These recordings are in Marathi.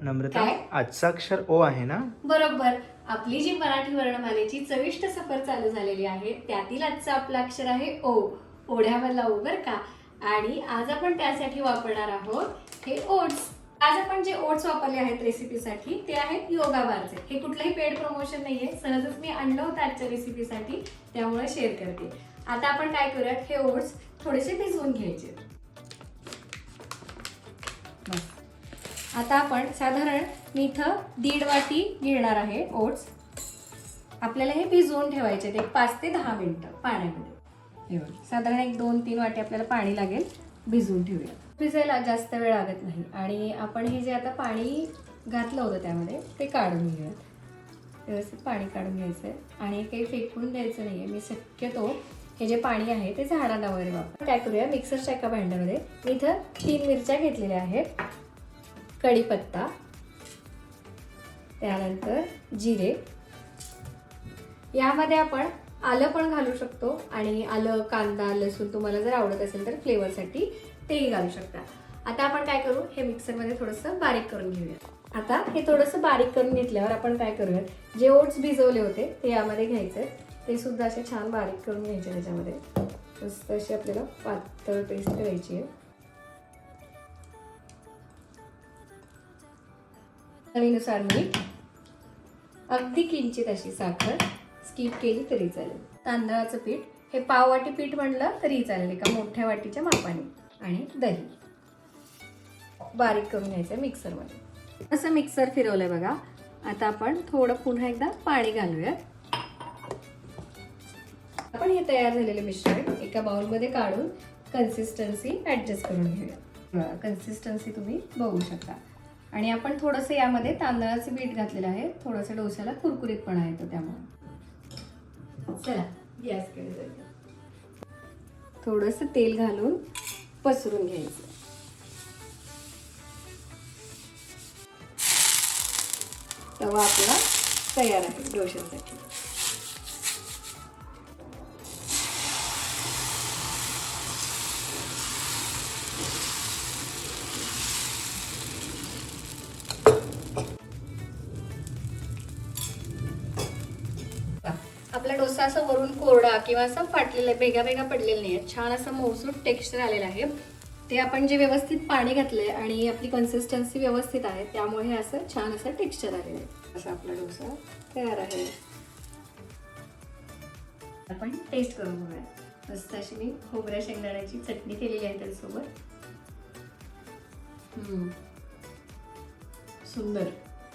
नम्रता, काय? आजचा अक्षर ओ आहे ना? बरोबर. आपली जी मराठी वर्णमालेची चविष्ट सफर चालू झालेली आहे त्यातील आजचं आपलं अक्षर आहे ओ. ओढ्यामधला ओ बर का. आणि आज आपण त्यासाठी वापरणार आहोत हे ओट्स. आज आपण जे ओट्स वापरले आहेत रेसिपीसाठी ते आहेत योगा बारचे. हे कुठलंही पेड प्रमोशन नाहीये, सहजच मी आणलं होतं आजच्या रेसिपीसाठी, त्यामुळे शेअर करते. आता आपण काय करूयात, हे ओट्स थोडेसे भिजवून घ्यायचे. आता आपण साधारण मी इथं 1.5 वाटी घेणार आहे ओट्स. आपल्याला हे भिजवून ठेवायचे एक 5 ते 10 मिनिटं पाण्यामध्ये. हे बघा, साधारण एक 2-3 वाटी आपल्याला पाणी लागेल. भिजवून ठेवूया. भिजायला जास्त वेळ लागत नाही. आणि आपण हे जे आता पाणी घातलं होतं त्यामध्ये ते काढून घेऊयात. व्यवस्थित पाणी काढून घ्यायचं आहे आणि काही फेकून द्यायचं नाही आहे. मी शक्यतो हे जे पाणी आहे ते झाडांना वगैरे वापर. काय करूया, मिक्सरच्या एका भांड्यामध्ये मी इथं 3 मिरच्या घेतलेल्या आहेत, कढीपत्ता, त्यानंतर जिरे, यामध्ये आपण आलं पण घालू शकतो आणि आलं, कांदा, लसूण तुम्हाला जर आवडत असेल तर फ्लेवरसाठी तेही घालू शकता. आता आपण काय करू, हे मिक्सरमध्ये थोडंसं बारीक करून घेऊया. आता हे थोडंसं बारीक करून घेतल्यावर आपण काय करूया, जे ओट्स भिजवले होते ते यामध्ये घ्यायचे. ते सुद्धा असे छान बारीक करून घ्यायचे. त्याच्यामध्ये मस्त अशी आपल्याला पातळ पेस्ट करायची आहे. चवीनुसार मीठ, अगदी किंचित अशी साखर, स्किप केली तरी चालेल. तांदळाचं पीठ, हे पाव वाटी पीठ म्हणलं तरी चालेल, एका मोठ्या वाटीच्या मापाने. आणि दही बारीक करून घ्यायचं मिक्सरमध्ये. असं मिक्सर फिरवलंय बघा. आता आपण थोडं पुन्हा एकदा पाणी घालूयात. आपण हे तयार झालेले मिश्रण एका बाउलमध्ये काढून कन्सिस्टन्सी ऍडजस्ट करून घेऊया. कन्सिस्टन्सी तुम्ही बघू शकता. आणि आपण थोडंसं यामध्ये तांदळाचे पीठ घातलेलं आहे, थोडंसं डोस्याला कुरकुरीतपणा येतो त्यामुळे. चला गॅसकडे जाऊया. थोडंसं तेल घालून पसरून घ्यायचं. तवा आपला तयार आहे डोश्यासाठी. आपला डोसा असं वरून कोरडा किंवा असं फाटलेला आहे, भेगा भेगा पडलेला नाही आहे, छान असं मऊसूत टेक्स्चर आलेलं आहे. ते आपण जे व्यवस्थित पाणी घातलंय आणि आपली कन्सिस्टन्सी व्यवस्थित आहे त्यामुळे हे असं छान असं टेक्स्चर आलेलं आहे. असा आपला डोसा तयार आहे. आपण टेस्ट करून बघूया. मस्त अशी मी खोबऱ्या शेंगदाण्याची चटणी केलेली आहे त्याच्यासोबत. सुंदर.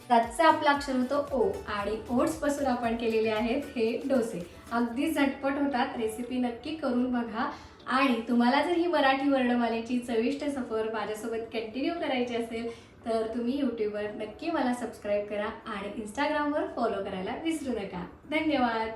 आजचा आपला अक्षर होतो ओ आणि ओट्स पासून आपण केलेले आहेत हे डोसे. अगदी झटपट होतात. रेसिपी नक्की करून बघा. आणि तुम्हाला जर ही मराठी वर्णमालेची चविष्ट सफर माझ्यासोबत कंटिन्यू करायची असेल तर तुम्ही यूट्यूबवर नक्की मला सबस्क्राईब करा आणि इंस्टाग्रामवर फॉलो करायला विसरू नका. धन्यवाद.